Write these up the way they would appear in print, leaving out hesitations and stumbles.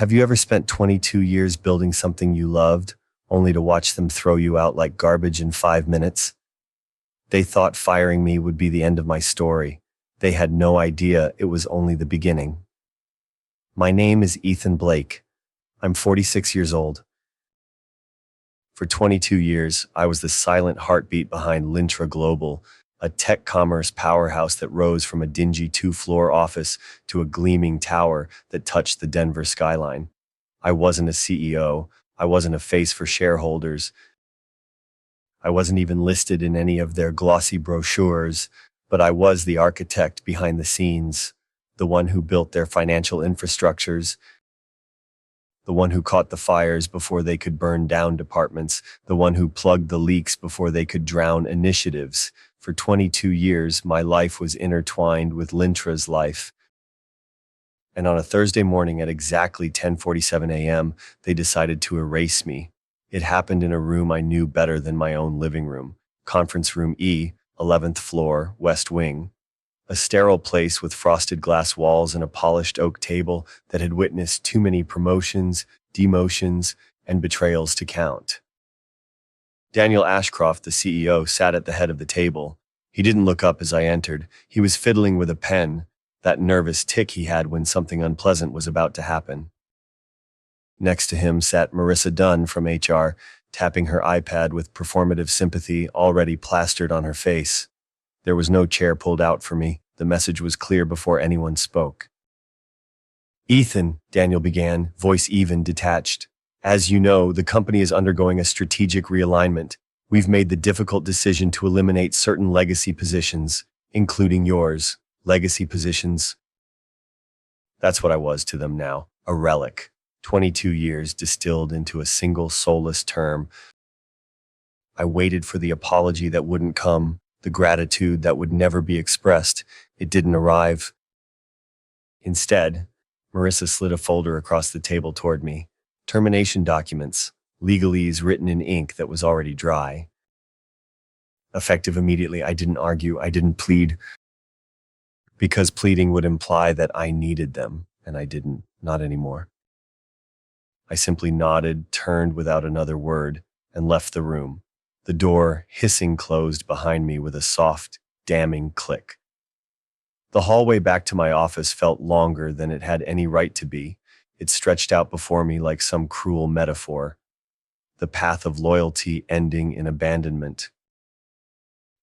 Have you ever spent 22 years building something you loved, only to watch them throw you out like garbage in 5 minutes? They thought firing me would be the end of my story. They had no idea it was only the beginning. My name is Ethan Blake. I'm 46 years old. For 22 years, I was the silent heartbeat behind Lintra Global, a tech commerce powerhouse that rose from a dingy two-floor office to a gleaming tower that touched the Denver skyline. I wasn't a CEO. I wasn't a face for shareholders. I wasn't even listed in any of their glossy brochures, but I was the architect behind the scenes, the one who built their financial infrastructures, the one who caught the fires before they could burn down departments, the one who plugged the leaks before they could drown initiatives. For 22 years, my life was intertwined with Lintra's life. And on a Thursday morning at exactly 10:47 a.m., they decided to erase me. It happened in a room I knew better than my own living room, Conference Room E, 11th floor, West Wing. A sterile place with frosted glass walls and a polished oak table that had witnessed too many promotions, demotions, and betrayals to count. Daniel Ashcroft, the CEO, sat at the head of the table. He didn't look up as I entered. He was fiddling with a pen, that nervous tick he had when something unpleasant was about to happen. Next to him sat Marissa Dunn from HR, tapping her iPad with performative sympathy already plastered on her face. There was no chair pulled out for me. The message was clear before anyone spoke. "Ethan," Daniel began, voice even, detached. "As you know, the company is undergoing a strategic realignment. We've made the difficult decision to eliminate certain legacy positions, including yours. Legacy positions." That's what I was to them now, a relic. 22 years distilled into a single soulless term. I waited for the apology that wouldn't come, the gratitude that would never be expressed. It didn't arrive. Instead, Marissa slid a folder across the table toward me. Termination documents, legalese written in ink that was already dry. Effective immediately, I didn't argue, I didn't plead, because pleading would imply that I needed them, and I didn't, not anymore. I simply nodded, turned without another word, and left the room. The door, hissing, closed behind me with a soft, damning click. The hallway back to my office felt longer than it had any right to be. It stretched out before me like some cruel metaphor. The path of loyalty ending in abandonment.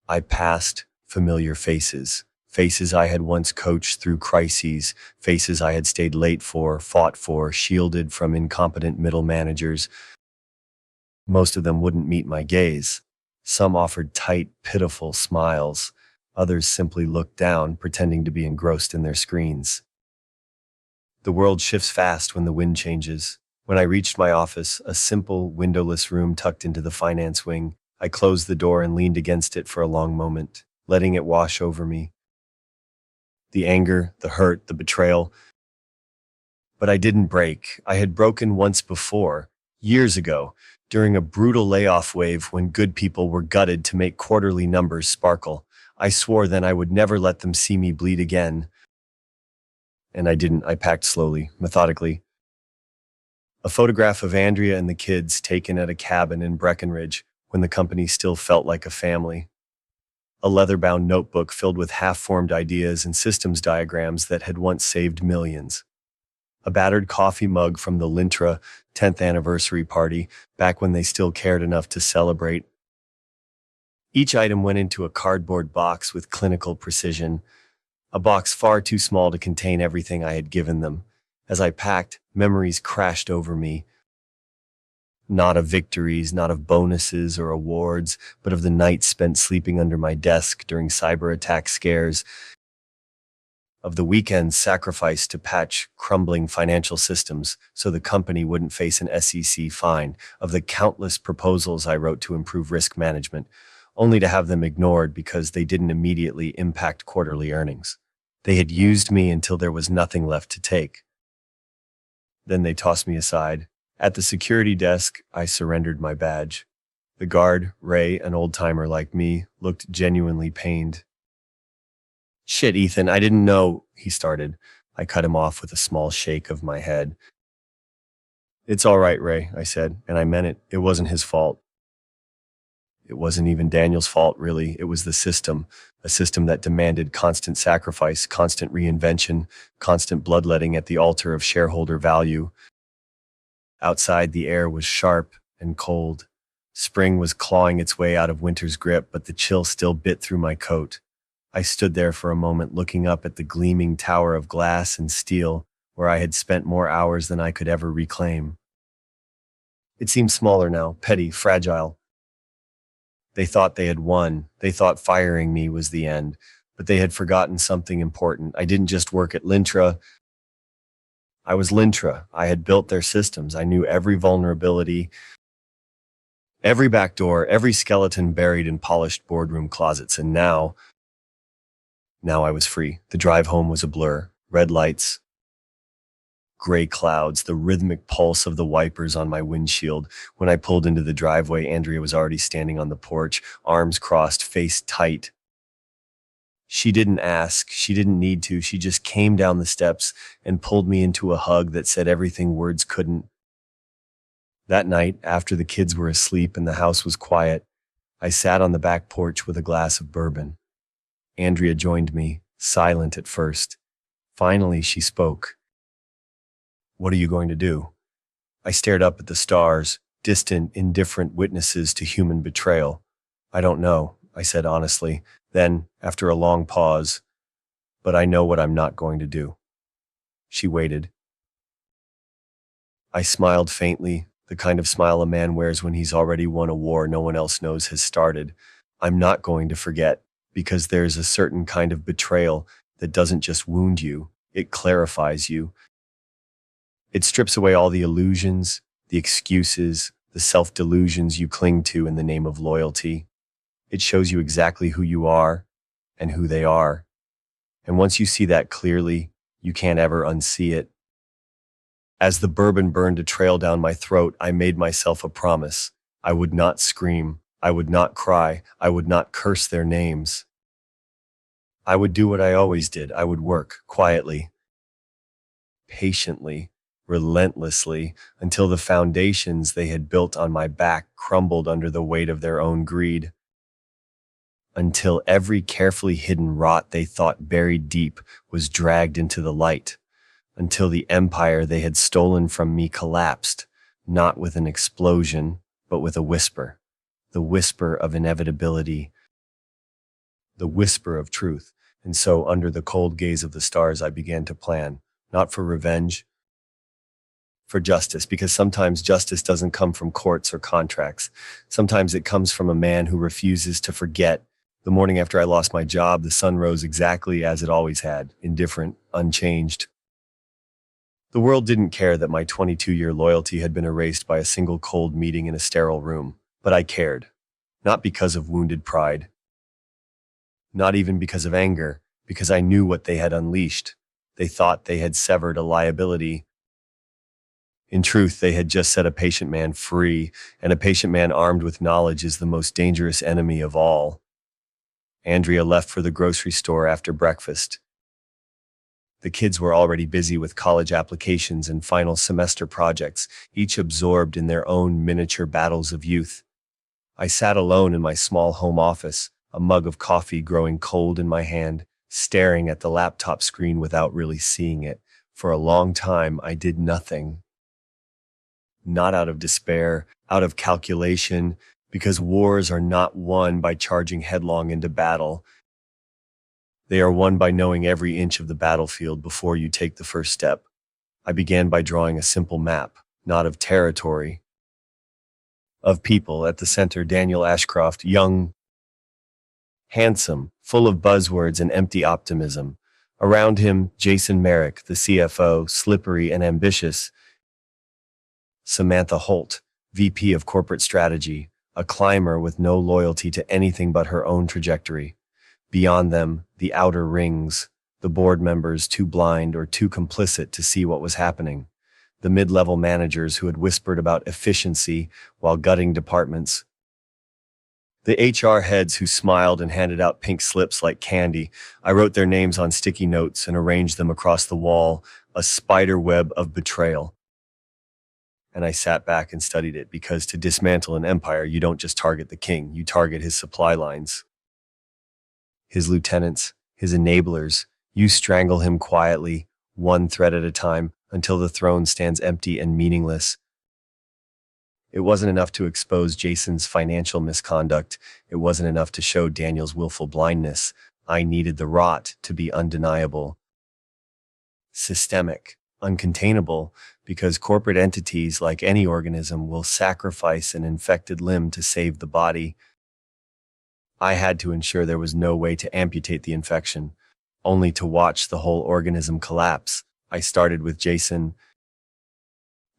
I passed familiar faces. Faces I had once coached through crises, faces I had stayed late for, fought for, shielded from incompetent middle managers. Most of them wouldn't meet my gaze. Some offered tight, pitiful smiles. Others simply looked down, pretending to be engrossed in their screens. The world shifts fast when the wind changes. When I reached my office, a simple, windowless room tucked into the finance wing, I closed the door and leaned against it for a long moment, letting it wash over me. The anger, the hurt, the betrayal. But I didn't break. I had broken once before, years ago, during a brutal layoff wave when good people were gutted to make quarterly numbers sparkle. I swore then I would never let them see me bleed again. And I didn't. I packed slowly, methodically. A photograph of Andrea and the kids taken at a cabin in Breckenridge when the company still felt like a family. A leather-bound notebook filled with half-formed ideas and systems diagrams that had once saved millions. A battered coffee mug from the Lintra 10th anniversary party, back when they still cared enough to celebrate. Each item went into a cardboard box with clinical precision, a box far too small to contain everything I had given them. As I packed, memories crashed over me. Not of victories, not of bonuses or awards, but of the nights spent sleeping under my desk during cyber attack scares, of the weekends sacrificed to patch crumbling financial systems so the company wouldn't face an SEC fine, of the countless proposals I wrote to improve risk management, only to have them ignored because they didn't immediately impact quarterly earnings. They had used me until there was nothing left to take. Then they tossed me aside. At the security desk, I surrendered my badge. The guard, Ray, an old-timer like me, looked genuinely pained. "Shit, Ethan, I didn't know," he started. I cut him off with a small shake of my head. It's all right, Ray, I said, and I meant it. It wasn't his fault. It wasn't even Daniel's fault, really. It was the system, a system that demanded constant sacrifice, constant reinvention, constant bloodletting at the altar of shareholder value. Outside, the air was sharp and cold. Spring was clawing its way out of winter's grip, but the chill still bit through my coat. I stood there for a moment looking up at the gleaming tower of glass and steel where I had spent more hours than I could ever reclaim. It seemed smaller now, petty, fragile. They thought they had won. They thought firing me was the end. But they had forgotten something important. I didn't just work at Lintra. I was Lintra. I had built their systems. I knew every vulnerability, every backdoor, every skeleton buried in polished boardroom closets. And now I was free. The drive home was a blur. Red lights, gray clouds, the rhythmic pulse of the wipers on my windshield. When I pulled into the driveway, Andrea was already standing on the porch, arms crossed, face tight. She didn't ask, she didn't need to, she just came down the steps and pulled me into a hug that said everything words couldn't. That night, after the kids were asleep and the house was quiet, I sat on the back porch with a glass of bourbon. Andrea joined me, silent at first. Finally, she spoke. "What are you going to do?" I stared up at the stars, distant, indifferent witnesses to human betrayal. "I don't know," I said honestly. Then, after a long pause, "But I know what I'm not going to do." She waited. I smiled faintly, the kind of smile a man wears when he's already won a war no one else knows has started. "I'm not going to forget, because there's a certain kind of betrayal that doesn't just wound you, it clarifies you. It strips away all the illusions, the excuses, the self-delusions you cling to in the name of loyalty. It shows you exactly who you are and who they are. And once you see that clearly, you can't ever unsee it." As the bourbon burned a trail down my throat, I made myself a promise. I would not scream. I would not cry. I would not curse their names. I would do what I always did. I would work quietly, patiently, relentlessly, until the foundations they had built on my back crumbled under the weight of their own greed. Until every carefully hidden rot they thought buried deep was dragged into the light. Until the empire they had stolen from me collapsed, not with an explosion, but with a whisper. The whisper of inevitability. The whisper of truth. And so, under the cold gaze of the stars, I began to plan, not for revenge, for justice, because sometimes justice doesn't come from courts or contracts. Sometimes it comes from a man who refuses to forget. The morning after I lost my job, the sun rose exactly as it always had, indifferent, unchanged. The world didn't care that my 22-year loyalty had been erased by a single cold meeting in a sterile room, but I cared. Not because of wounded pride. Not even because of anger, because I knew what they had unleashed. They thought they had severed a liability. In truth, they had just set a patient man free, and a patient man armed with knowledge is the most dangerous enemy of all. Andrea left for the grocery store after breakfast. The kids were already busy with college applications and final semester projects, each absorbed in their own miniature battles of youth. I sat alone in my small home office, a mug of coffee growing cold in my hand, staring at the laptop screen without really seeing it. For a long time, I did nothing. Not out of despair, out of calculation, because wars are not won by charging headlong into battle. They are won by knowing every inch of the battlefield before you take the first step. I began by drawing a simple map, not of territory, of people. At the center, Daniel Ashcroft, young, handsome, full of buzzwords and empty optimism. Around him, Jason Merrick, the CFO, slippery and ambitious. Samantha Holt, VP of Corporate Strategy, a climber with no loyalty to anything but her own trajectory. Beyond them, the outer rings, the board members too blind or too complicit to see what was happening. The mid-level managers who had whispered about efficiency while gutting departments. The HR heads who smiled and handed out pink slips like candy. I wrote their names on sticky notes and arranged them across the wall, a spider web of betrayal. and I sat back and studied it because to dismantle an empire, you don't just target the king, you target his supply lines, his lieutenants, his enablers. You strangle him quietly, one threat at a time, until the throne stands empty and meaningless. It wasn't enough to expose Jason's financial misconduct. It wasn't enough to show Daniel's willful blindness. I needed the rot to be undeniable, systemic, uncontainable, because corporate entities, like any organism, will sacrifice an infected limb to save the body. I had to ensure there was no way to amputate the infection, only to watch the whole organism collapse. I started with Jason.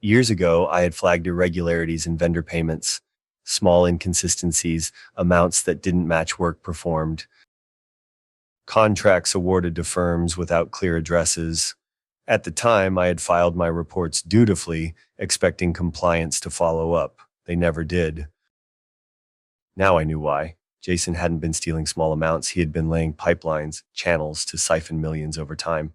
Years ago, I had flagged irregularities in vendor payments, small inconsistencies, amounts that didn't match work performed, contracts awarded to firms without clear addresses. At the time, I had filed my reports dutifully, expecting compliance to follow up. They never did. Now I knew why. Jason hadn't been stealing small amounts. He had been laying pipelines, channels to siphon millions over time.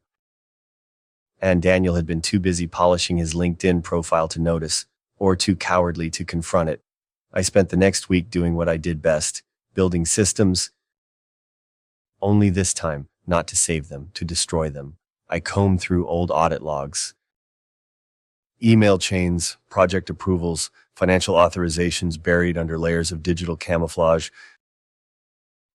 And Daniel had been too busy polishing his LinkedIn profile to notice, or too cowardly to confront it. I spent the next week doing what I did best, building systems, only this time, not to save them, to destroy them. I combed through old audit logs, email chains, project approvals, financial authorizations buried under layers of digital camouflage.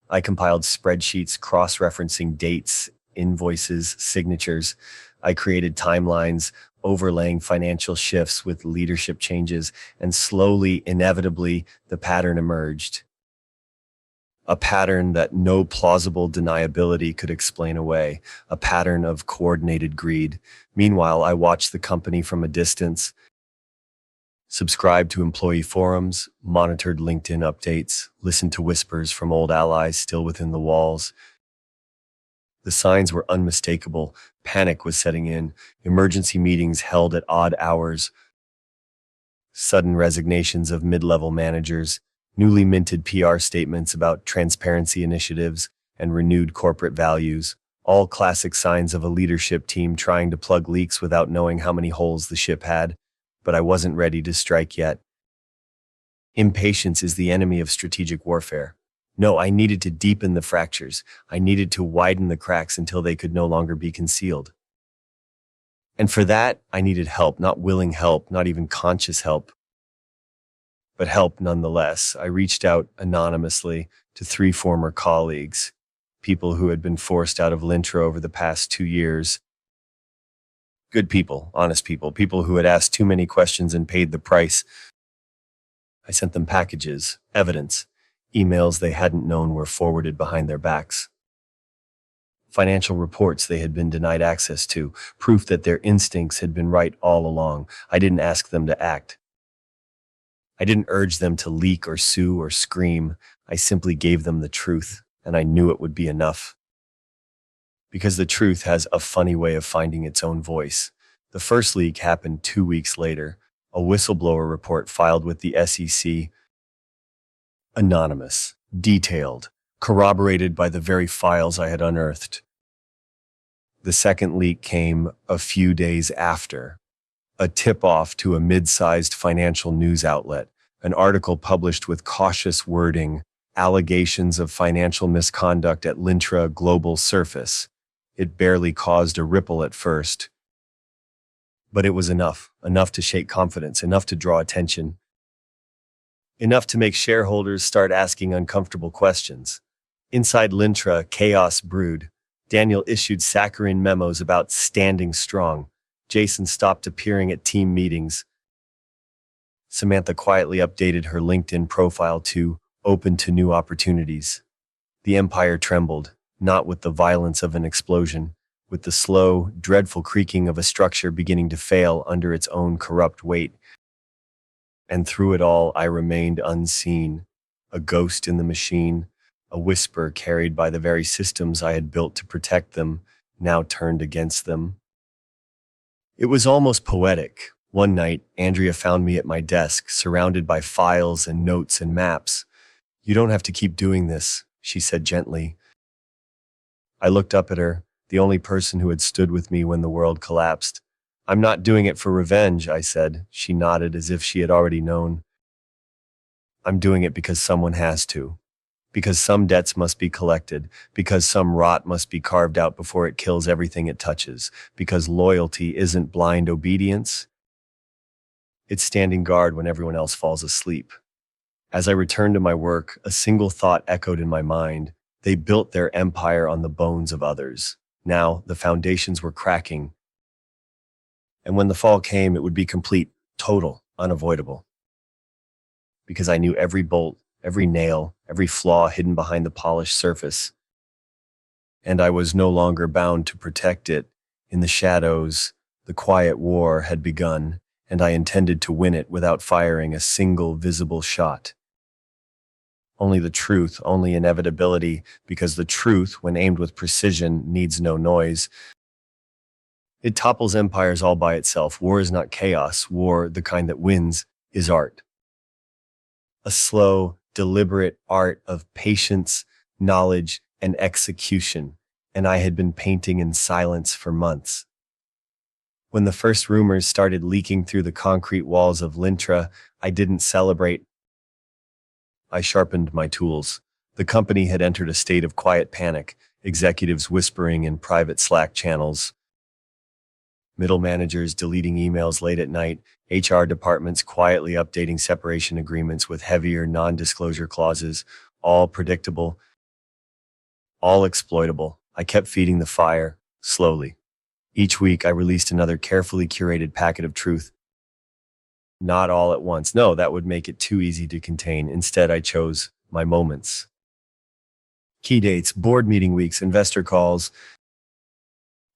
I compiled spreadsheets cross-referencing dates, invoices, signatures. I created timelines, overlaying financial shifts with leadership changes, and slowly, inevitably, the pattern emerged. A pattern that no plausible deniability could explain away, a pattern of coordinated greed. Meanwhile, I watched the company from a distance, subscribed to employee forums, monitored LinkedIn updates, listened to whispers from old allies still within the walls. The signs were unmistakable. Panic was setting in, emergency meetings held at odd hours, sudden resignations of mid-level managers, newly minted PR statements about transparency initiatives and renewed corporate values, all classic signs of a leadership team trying to plug leaks without knowing how many holes the ship had. But I wasn't ready to strike yet. Impatience is the enemy of strategic warfare. No, I needed to deepen the fractures. I needed to widen the cracks until they could no longer be concealed. And for that, I needed help, not willing help, not even conscious help, but help nonetheless. I reached out anonymously to 3 former colleagues, people who had been forced out of Lintra over the past 2 years. Good people, honest people, people who had asked too many questions and paid the price. I sent them packages, evidence, emails they hadn't known were forwarded behind their backs, financial reports they had been denied access to, proof that their instincts had been right all along. I didn't ask them to act. I didn't urge them to leak or sue or scream. I simply gave them the truth, and I knew it would be enough. Because the truth has a funny way of finding its own voice. The first leak happened 2 weeks later, a whistleblower report filed with the SEC. Anonymous, detailed, corroborated by the very files I had unearthed. The second leak came a few days after. A tip-off to a mid-sized financial news outlet, an article published with cautious wording, allegations of financial misconduct at Lintra Global surface. It barely caused a ripple at first, but it was enough to shake confidence, enough to draw attention, enough to make shareholders start asking uncomfortable questions. Inside Lintra, chaos brewed. Daniel issued saccharine memos about standing strong. Jason stopped appearing at team meetings. Samantha quietly updated her LinkedIn profile to open to new opportunities. The empire trembled, not with the violence of an explosion, with the slow, dreadful creaking of a structure beginning to fail under its own corrupt weight. And through it all, I remained unseen, a ghost in the machine, a whisper carried by the very systems I had built to protect them, now turned against them. It was almost poetic. One night, Andrea found me at my desk, surrounded by files and notes and maps. "You don't have to keep doing this," she said gently. I looked up at her, the only person who had stood with me when the world collapsed. I'm not doing it for revenge, I said. She nodded as if she had already known. I'm doing it because someone has to. Because some debts must be collected. Because some rot must be carved out before it kills everything it touches. Because loyalty isn't blind obedience. It's standing guard when everyone else falls asleep. As I returned to my work, a single thought echoed in my mind. They built their empire on the bones of others. Now, the foundations were cracking. And when the fall came, it would be complete, total, unavoidable. Because I knew every bolt, every nail, every flaw hidden behind the polished surface. And I was no longer bound to protect it. In the shadows, the quiet war had begun, and I intended to win it without firing a single visible shot. Only the truth, only inevitability, because the truth, when aimed with precision, needs no noise. It topples empires all by itself. War is not chaos. War, the kind that wins, is art. A slow, deliberate art of patience, knowledge, and execution, and I had been painting in silence for months. When the first rumors started leaking through the concrete walls of Lintra, I didn't celebrate. I sharpened my tools. The company had entered a state of quiet panic, executives whispering in private Slack channels, middle managers deleting emails late at night, HR departments quietly updating separation agreements with heavier non-disclosure clauses, all predictable, all exploitable. I kept feeding the fire, slowly. Each week, I released another carefully curated packet of truth. Not all at once. No, that would make it too easy to contain. Instead, I chose my moments. Key dates, board meeting weeks, investor calls.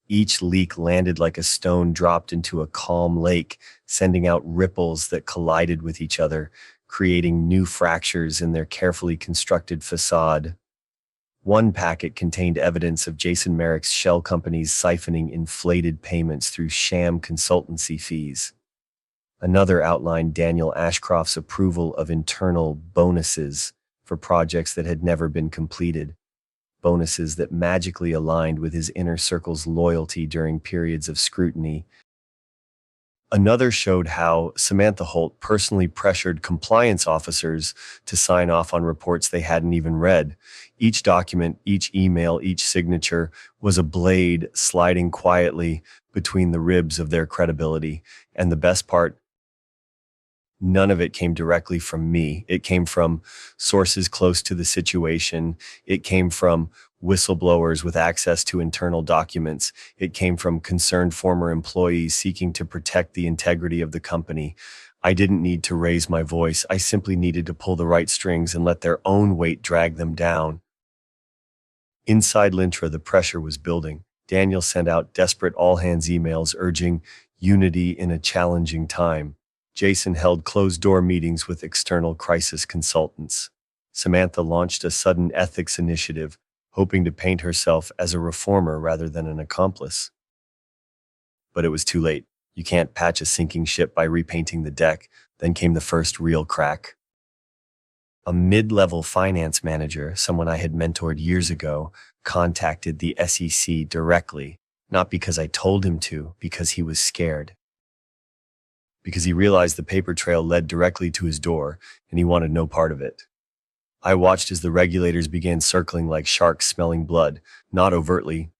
Each leak landed like a stone dropped into a calm lake, sending out ripples that collided with each other, creating new fractures in their carefully constructed facade. One packet contained evidence of Jason Merrick's shell companies siphoning inflated payments through sham consultancy fees. Another outlined Daniel Ashcroft's approval of internal bonuses for projects that had never been completed. Bonuses that magically aligned with his inner circle's loyalty during periods of scrutiny. Another showed how Samantha Holt personally pressured compliance officers to sign off on reports they hadn't even read. Each document, each email, each signature was a blade sliding quietly between the ribs of their credibility. And the best part, none of it came directly from me. It came from sources close to the situation. It came from whistleblowers with access to internal documents. It came from concerned former employees seeking to protect the integrity of the company. I didn't need to raise my voice. I simply needed to pull the right strings and let their own weight drag them down. Inside Lintra, the pressure was building. Daniel sent out desperate all-hands emails urging unity in a challenging time. Jason held closed-door meetings with external crisis consultants. Samantha launched a sudden ethics initiative, hoping to paint herself as a reformer rather than an accomplice. But it was too late. You can't patch a sinking ship by repainting the deck. Then came the first real crack. A mid-level finance manager, someone I had mentored years ago, contacted the SEC directly, not because I told him to, because he was scared. Because he realized the paper trail led directly to his door, and he wanted no part of it. I watched as the regulators began circling like sharks smelling blood, not overtly,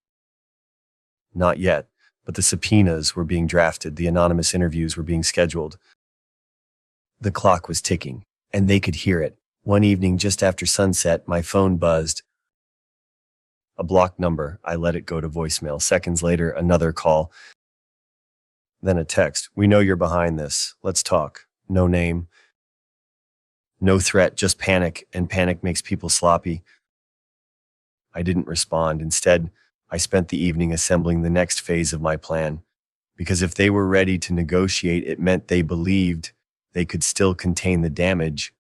not yet, but the subpoenas were being drafted, the anonymous interviews were being scheduled. The clock was ticking, and they could hear it. One evening, just after sunset, my phone buzzed. A blocked number. I let it go to voicemail. Seconds later, another call. Then a text. We know you're behind this. Let's talk. No name. No threat, just panic, and panic makes people sloppy. I didn't respond. Instead, I spent the evening assembling the next phase of my plan. Because if they were ready to negotiate, it meant they believed they could still contain the damage.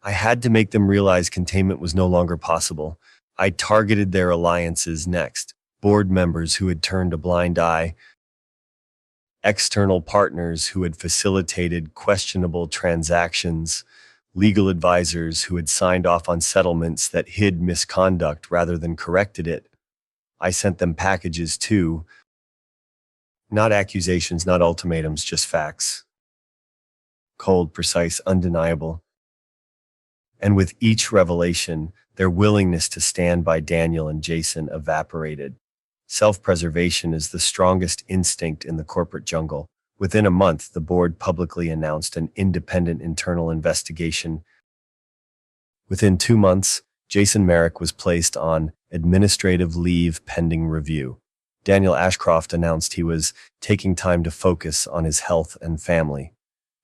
I had to make them realize containment was no longer possible. I targeted their alliances next. Board members who had turned a blind eye, external partners who had facilitated questionable transactions, legal advisors who had signed off on settlements that hid misconduct rather than corrected it. I sent them packages too, Not accusations, not ultimatums, just facts. Cold, precise, undeniable. And with each revelation, their willingness to stand by Daniel and Jason evaporated. Self-preservation is the strongest instinct in the corporate jungle. Within a month, the board publicly announced an independent internal investigation. Within 2 months, Jason Merrick was placed on administrative leave pending review. Daniel Ashcroft announced he was taking time to focus on his health and family.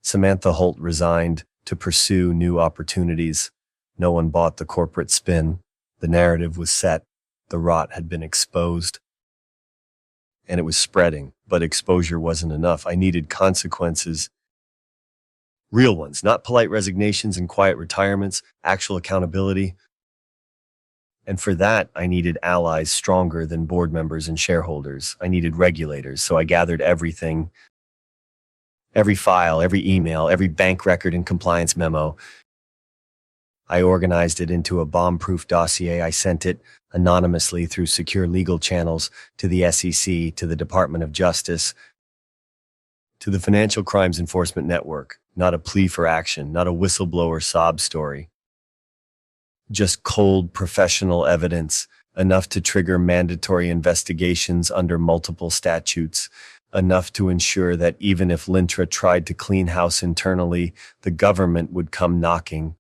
Samantha Holt resigned to pursue new opportunities. No one bought the corporate spin. The narrative was set. The rot had been exposed. And it was spreading, but exposure wasn't enough. I needed consequences. Real ones, not polite resignations and quiet retirements, actual accountability. And for that, I needed allies stronger than board members and shareholders. I needed regulators, so I gathered everything. Every file, every email, every bank record and compliance memo. I organized it into a bomb-proof dossier. I sent it anonymously through secure legal channels to the SEC, to the Department of Justice, to the Financial Crimes Enforcement Network. Not a plea for action, not a whistleblower sob story. Just cold, professional evidence, enough to trigger mandatory investigations under multiple statutes, enough to ensure that even if Lintra tried to clean house internally, the government would come knocking.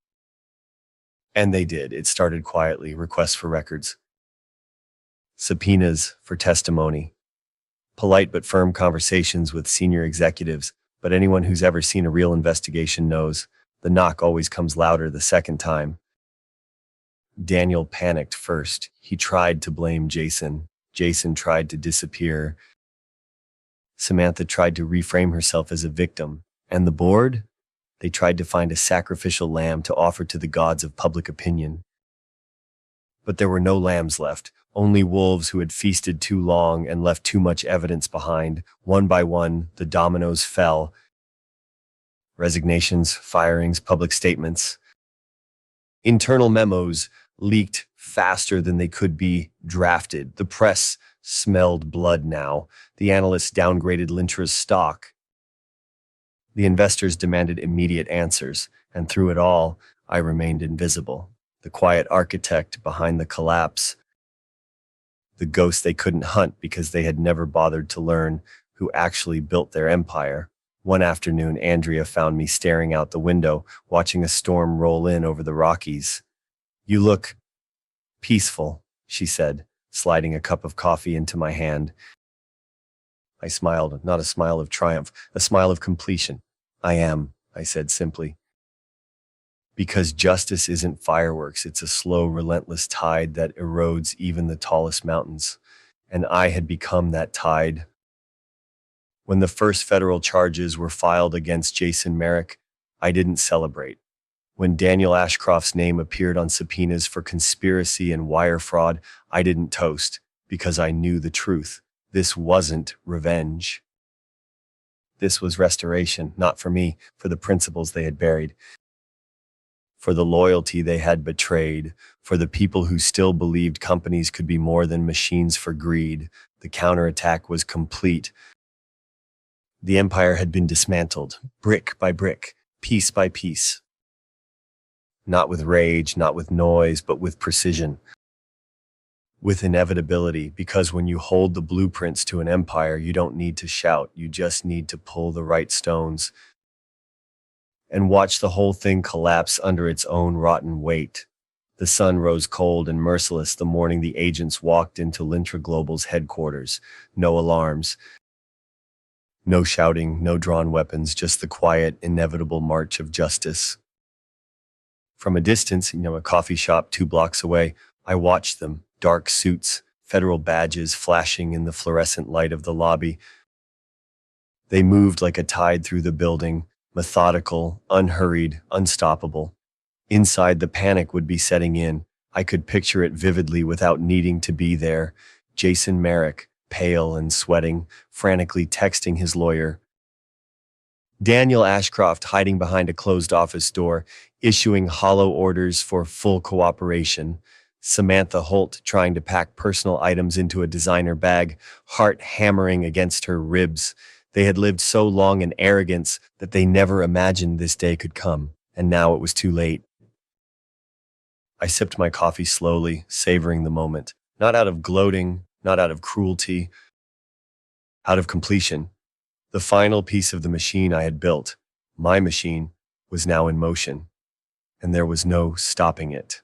And they did. It started quietly, requests for records, subpoenas for testimony, polite but firm conversations with senior executives. But anyone who's ever seen a real investigation knows the knock always comes louder the second time. Daniel panicked first. He tried to blame Jason. Jason tried to disappear. Samantha tried to reframe herself as a victim. And the board? They tried to find a sacrificial lamb to offer to the gods of public opinion. But there were no lambs left, only wolves who had feasted too long and left too much evidence behind. One by one, the dominoes fell. Resignations, firings, public statements. Internal memos leaked faster than they could be drafted. The press smelled blood now. The analysts downgraded Lintra's stock. The investors demanded immediate answers, and through it all, I remained invisible. The quiet architect behind the collapse. The ghost they couldn't hunt because they had never bothered to learn who actually built their empire. One afternoon, Andrea found me staring out the window, watching a storm roll in over the Rockies. "You look peaceful," she said, sliding a cup of coffee into my hand. I smiled, not a smile of triumph, a smile of completion. "I am," I said simply. Because justice isn't fireworks, it's a slow, relentless tide that erodes even the tallest mountains. And I had become that tide. When the first federal charges were filed against Jason Merrick, I didn't celebrate. When Daniel Ashcroft's name appeared on subpoenas for conspiracy and wire fraud, I didn't toast, because I knew the truth. This wasn't revenge. This was restoration, not for me, for the principles they had buried, for the loyalty they had betrayed, for the people who still believed companies could be more than machines for greed. The counterattack was complete. The empire had been dismantled, brick by brick, piece by piece. Not with rage, not with noise, but with precision. With inevitability, because when you hold the blueprints to an empire, you don't need to shout, you just need to pull the right stones and watch the whole thing collapse under its own rotten weight. The sun rose cold and merciless the morning the agents walked into Lintra Global's headquarters. No alarms, no shouting, no drawn weapons, just the quiet, inevitable march of justice. From a distance, a coffee shop 2 blocks away, I watched them. Dark suits, federal badges flashing in the fluorescent light of the lobby. They moved like a tide through the building, methodical, unhurried, unstoppable. Inside, the panic would be setting in. I could picture it vividly without needing to be there. Jason Merrick, pale and sweating, frantically texting his lawyer. Daniel Ashcroft hiding behind a closed office door, issuing hollow orders for full cooperation. Samantha Holt trying to pack personal items into a designer bag, heart hammering against her ribs. They had lived so long in arrogance that they never imagined this day could come, and now it was too late. I sipped my coffee slowly, savoring the moment, not out of gloating, not out of cruelty, out of completion. The final piece of the machine I had built, my machine, was now in motion, and there was no stopping it.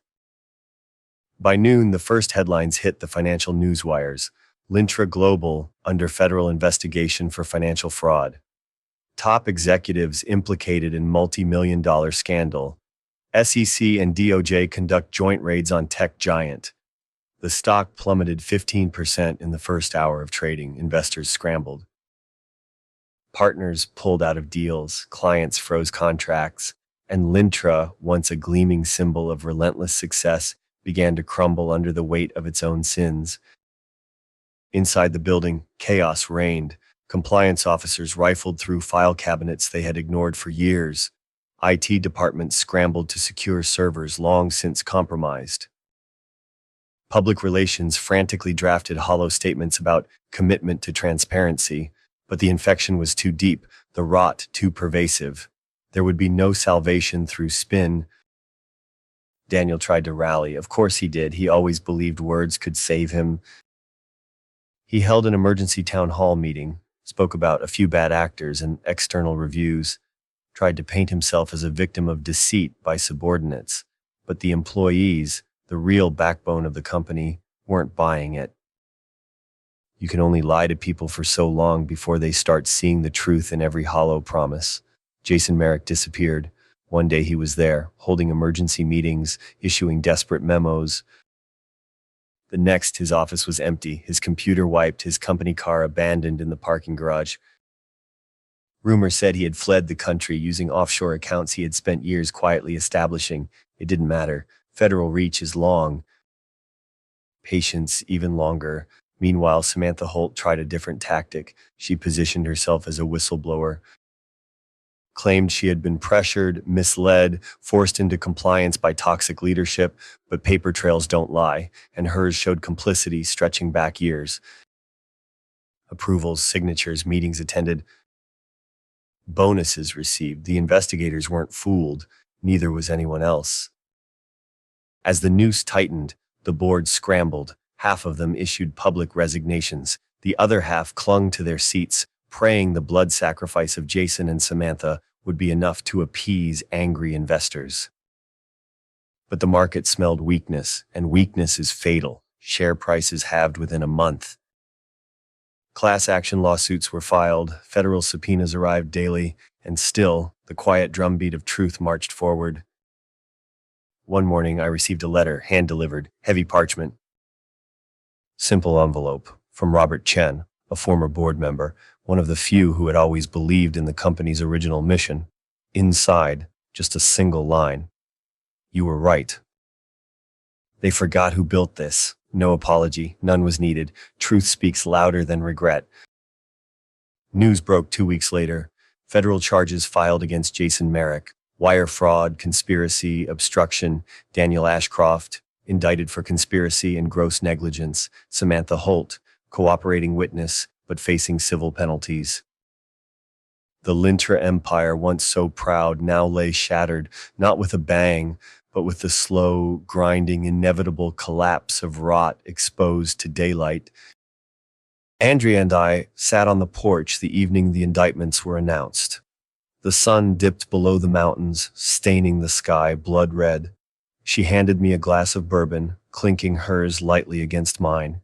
By noon, the first headlines hit the financial news wires. Lintra Global under federal investigation for financial fraud. Top executives implicated in multi-million-dollar scandal. SEC and DOJ conduct joint raids on tech giant. The stock plummeted 15% in the first hour of trading. Investors scrambled. Partners pulled out of deals, clients froze contracts, and Lintra, once a gleaming symbol of relentless success, began to crumble under the weight of its own sins. Inside the building, chaos reigned. Compliance officers rifled through file cabinets they had ignored for years. IT departments scrambled to secure servers long since compromised. Public relations frantically drafted hollow statements about commitment to transparency, but the infection was too deep, the rot too pervasive. There would be no salvation through spin. Daniel tried to rally. Of course he did. He always believed words could save him. He held an emergency town hall meeting, spoke about a few bad actors and external reviews, tried to paint himself as a victim of deceit by subordinates. But the employees, the real backbone of the company, weren't buying it. You can only lie to people for so long before they start seeing the truth in every hollow promise. Jason Merrick disappeared. One day he was there, holding emergency meetings, issuing desperate memos. The next, his office was empty, his computer wiped, his company car abandoned in the parking garage. Rumors said he had fled the country using offshore accounts he had spent years quietly establishing. It didn't matter. Federal reach is long. Patience even longer. Meanwhile, Samantha Holt tried a different tactic. She positioned herself as a whistleblower, claimed she had been pressured, misled, forced into compliance by toxic leadership, but paper trails don't lie, and hers showed complicity stretching back years. Approvals, signatures, meetings attended, bonuses received. The investigators weren't fooled, neither was anyone else. As the noose tightened, the board scrambled. Half of them issued public resignations. The other half clung to their seats, praying the blood sacrifice of Jason and Samantha would be enough to appease angry investors. But the market smelled weakness, and weakness is fatal. Share prices halved within a month. Class action lawsuits were filed, federal subpoenas arrived daily, and still, the quiet drumbeat of truth marched forward. One morning, I received a letter, hand-delivered, heavy parchment. Simple envelope, from Robert Chen, a former board member, one of the few who had always believed in the company's original mission. Inside, just a single line. You were right. They forgot who built this. No apology, none was needed. Truth speaks louder than regret. News broke 2 weeks later. Federal charges filed against Jason Merrick. Wire fraud, conspiracy, obstruction. Daniel Ashcroft, indicted for conspiracy and gross negligence. Samantha Holt, cooperating witness, but facing civil penalties. The Lintra empire, once so proud, now lay shattered, not with a bang, but with the slow, grinding, inevitable collapse of rot exposed to daylight. Andrea and I sat on the porch the evening the indictments were announced. The sun dipped below the mountains, staining the sky blood red. She handed me a glass of bourbon, clinking hers lightly against mine.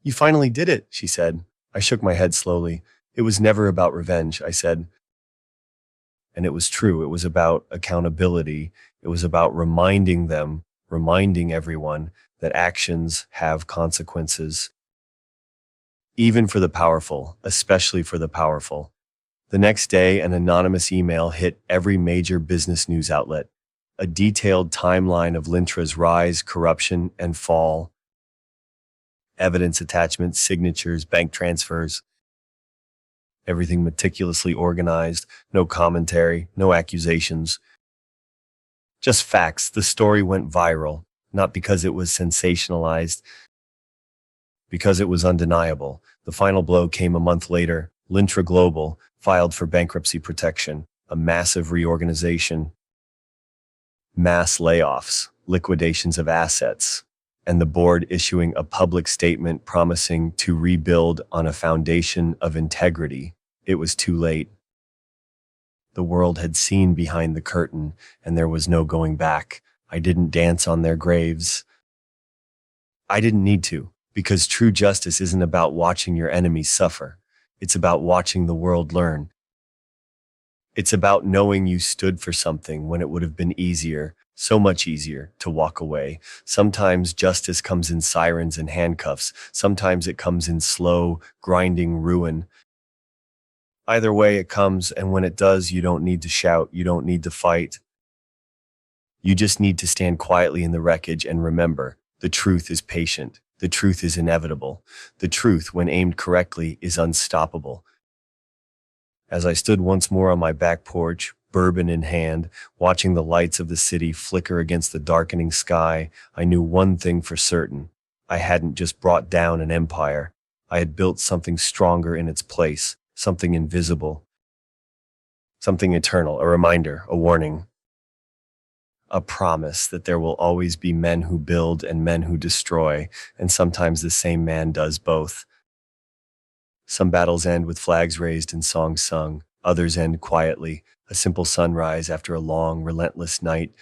You finally did it, she said. I shook my head slowly. It was never about revenge, I said. And it was true. It was about accountability. It was about reminding everyone that actions have consequences. Even for the powerful, especially for the powerful. The next day, an anonymous email hit every major business news outlet. A detailed timeline of Lintra's rise, corruption, and fall. Evidence attachments, signatures, bank transfers. Everything meticulously organized, no commentary, no accusations. Just facts. The story went viral. not because it was sensationalized, because it was undeniable. The final blow came a month later. Lintra Global filed for bankruptcy protection, a massive reorganization, mass layoffs, liquidations of assets, and the board issuing a public statement promising to rebuild on a foundation of integrity. It was too late. The world had seen behind the curtain, and there was no going back. I didn't dance on their graves. I didn't need to, because true justice isn't about watching your enemies suffer. It's about watching the world learn. It's about knowing you stood for something when it would have been easier, so much easier, to walk away. Sometimes justice comes in sirens and handcuffs. Sometimes it comes in slow, grinding ruin. Either way it comes, and when it does, you don't need to shout, you don't need to fight. You just need to stand quietly in the wreckage and remember, the truth is patient. The truth is inevitable. The truth, when aimed correctly, is unstoppable. As I stood once more on my back porch, bourbon in hand, watching the lights of the city flicker against the darkening sky, I knew one thing for certain. I hadn't just brought down an empire. I had built something stronger in its place, something invisible, something eternal, a reminder, a warning, a promise that there will always be men who build and men who destroy, and sometimes the same man does both. Some battles end with flags raised and songs sung. Others end quietly, a simple sunrise after a long, relentless night.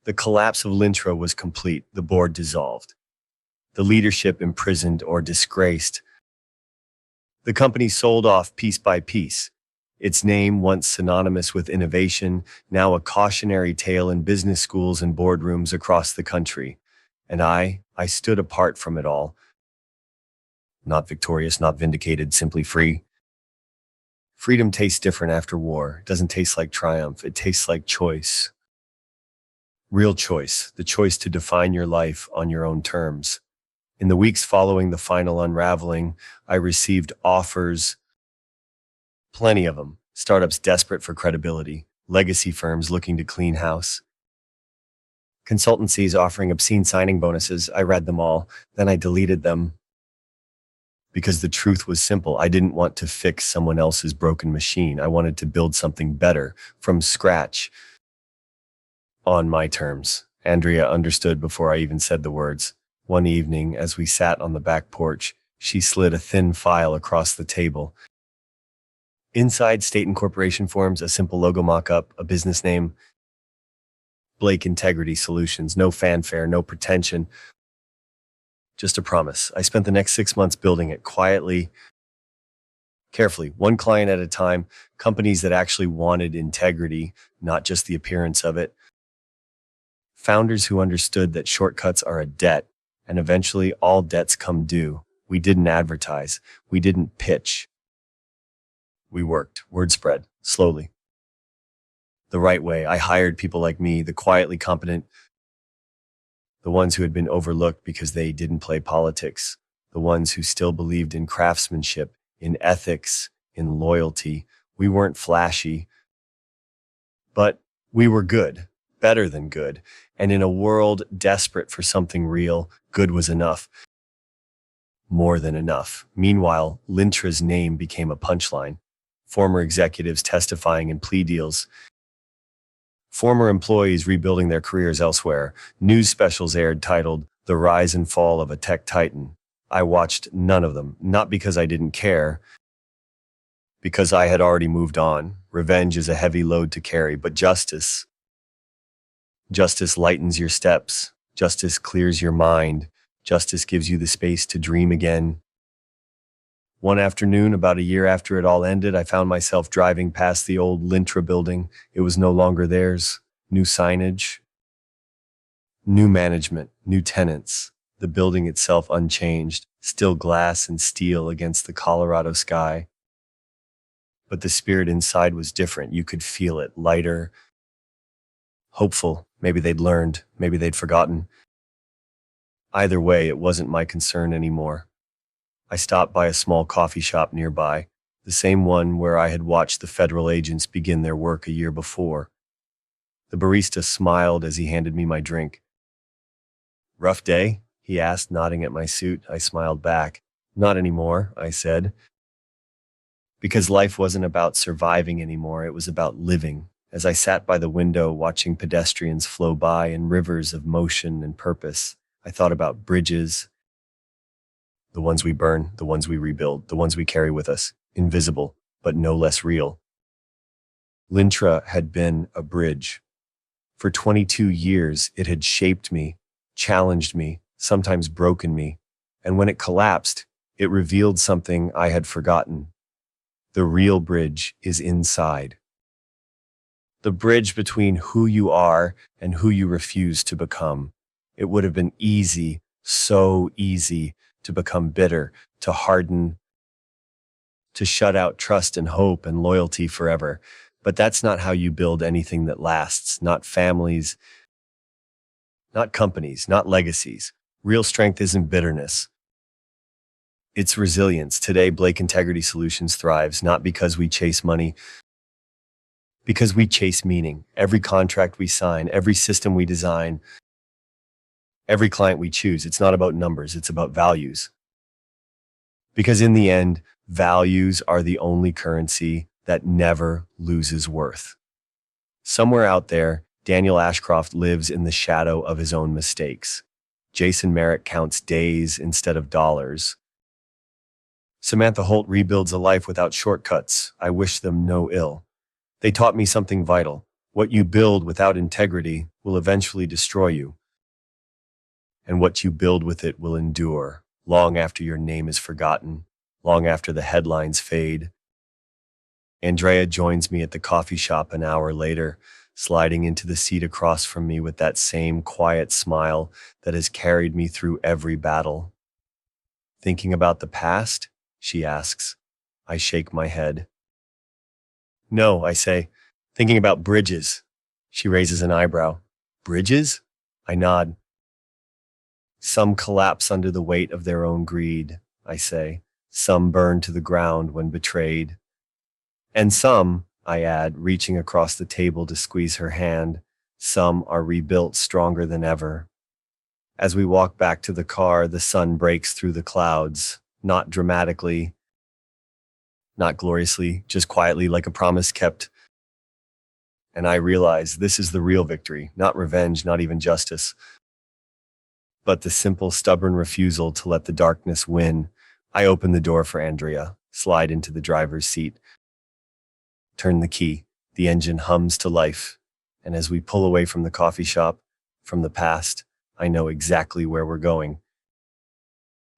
The collapse of Lintra was complete, the board dissolved, the leadership imprisoned or disgraced. The company sold off piece by piece. Its name, once synonymous with innovation, now a cautionary tale in business schools and boardrooms across the country. And I stood apart from it all. Not victorious, not vindicated, simply free. Freedom tastes different after war. It doesn't taste like triumph. It tastes like choice. Real choice, the choice to define your life on your own terms. In the weeks following the final unraveling, I received offers, plenty of them. Startups desperate for credibility, legacy firms looking to clean house, consultancies offering obscene signing bonuses. I read them all, then I deleted them. Because the truth was simple. I didn't want to fix someone else's broken machine. I wanted to build something better, from scratch, on my terms. Andrea understood before I even said the words. One evening, as we sat on the back porch, she slid a thin file across the table. Inside, state and corporation forms, a simple logo mock-up, a business name, Blake Integrity Solutions. No fanfare, no pretension. Just a promise. I spent the next 6 months building it quietly, carefully, one client at a time, companies that actually wanted integrity, not just the appearance of it. Founders who understood that shortcuts are a debt, and eventually all debts come due. We didn't advertise. We didn't pitch. We worked. Word spread. Slowly. The right way. I hired people like me, the quietly competent, the ones who had been overlooked because they didn't play politics, the ones who still believed in craftsmanship, in ethics, in loyalty. We weren't flashy, but we were good, better than good. And in a world desperate for something real, good was enough. More than enough. Meanwhile, Lintra's name became a punchline. Former executives testifying in plea deals, former employees rebuilding their careers elsewhere. News specials aired titled, "The Rise and Fall of a Tech Titan." I watched none of them, not because I didn't care, because I had already moved on. Revenge is a heavy load to carry, but justice lightens your steps. Justice clears your mind. Justice gives you the space to dream again. One afternoon, about a year after it all ended, I found myself driving past the old Lintra building. It was no longer theirs. New signage, new management, new tenants. The building itself unchanged, still glass and steel against the Colorado sky. But the spirit inside was different. You could feel it, lighter, hopeful. Maybe they'd learned, maybe they'd forgotten. Either way, it wasn't my concern anymore. I stopped by a small coffee shop nearby, the same one where I had watched the federal agents begin their work a year before. The barista smiled as he handed me my drink. Rough day? He asked, nodding at my suit. I smiled back. Not anymore, I said, because life wasn't about surviving anymore. It was about living. As I sat by the window watching pedestrians flow by in rivers of motion and purpose, I thought about bridges, the ones we burn, the ones we rebuild, the ones we carry with us, invisible, but no less real. Lintra had been a bridge. For 22 years, it had shaped me, challenged me, sometimes broken me, and when it collapsed, it revealed something I had forgotten. The real bridge is inside. The bridge between who you are and who you refuse to become. It would have been easy, so easy, to become bitter, to harden, to shut out trust and hope and loyalty forever. But that's not how you build anything that lasts, not families, not companies, not legacies. Real strength isn't bitterness. It's resilience. Today, Blake Integrity Solutions thrives not because we chase money, because we chase meaning. Every contract we sign, every system we design, every client we choose, it's not about numbers, it's about values. Because in the end, values are the only currency that never loses worth. Somewhere out there, Daniel Ashcroft lives in the shadow of his own mistakes. Jason Merrick counts days instead of dollars. Samantha Holt rebuilds a life without shortcuts. I wish them no ill. They taught me something vital. What you build without integrity will eventually destroy you. And what you build with it will endure, long after your name is forgotten, long after the headlines fade. Andrea joins me at the coffee shop an hour later, sliding into the seat across from me with that same quiet smile that has carried me through every battle. Thinking about the past? She asks. I shake my head. No, I say. Thinking about bridges. She raises an eyebrow. Bridges? I nod. Some collapse under the weight of their own greed, I say. Some burn to the ground when betrayed. And some, I add, reaching across the table to squeeze her hand, some are rebuilt stronger than ever. As we walk back to the car, the sun breaks through the clouds, not dramatically, not gloriously, just quietly like a promise kept. And I realize this is the real victory, not revenge, not even justice, but the simple, stubborn refusal to let the darkness win. I open the door for Andrea, slide into the driver's seat, turn the key. The engine hums to life. And as we pull away from the coffee shop, from the past, I know exactly where we're going.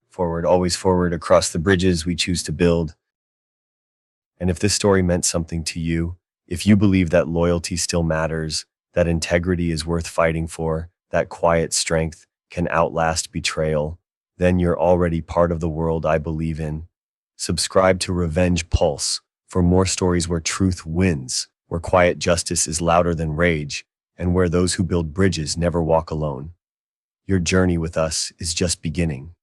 Forward, always forward, across the bridges we choose to build. And if this story meant something to you, if you believe that loyalty still matters, that integrity is worth fighting for, that quiet strength can outlast betrayal, then you're already part of the world I believe in. Subscribe to Revenge Pulse for more stories where truth wins, where quiet justice is louder than rage, and where those who build bridges never walk alone. Your journey with us is just beginning.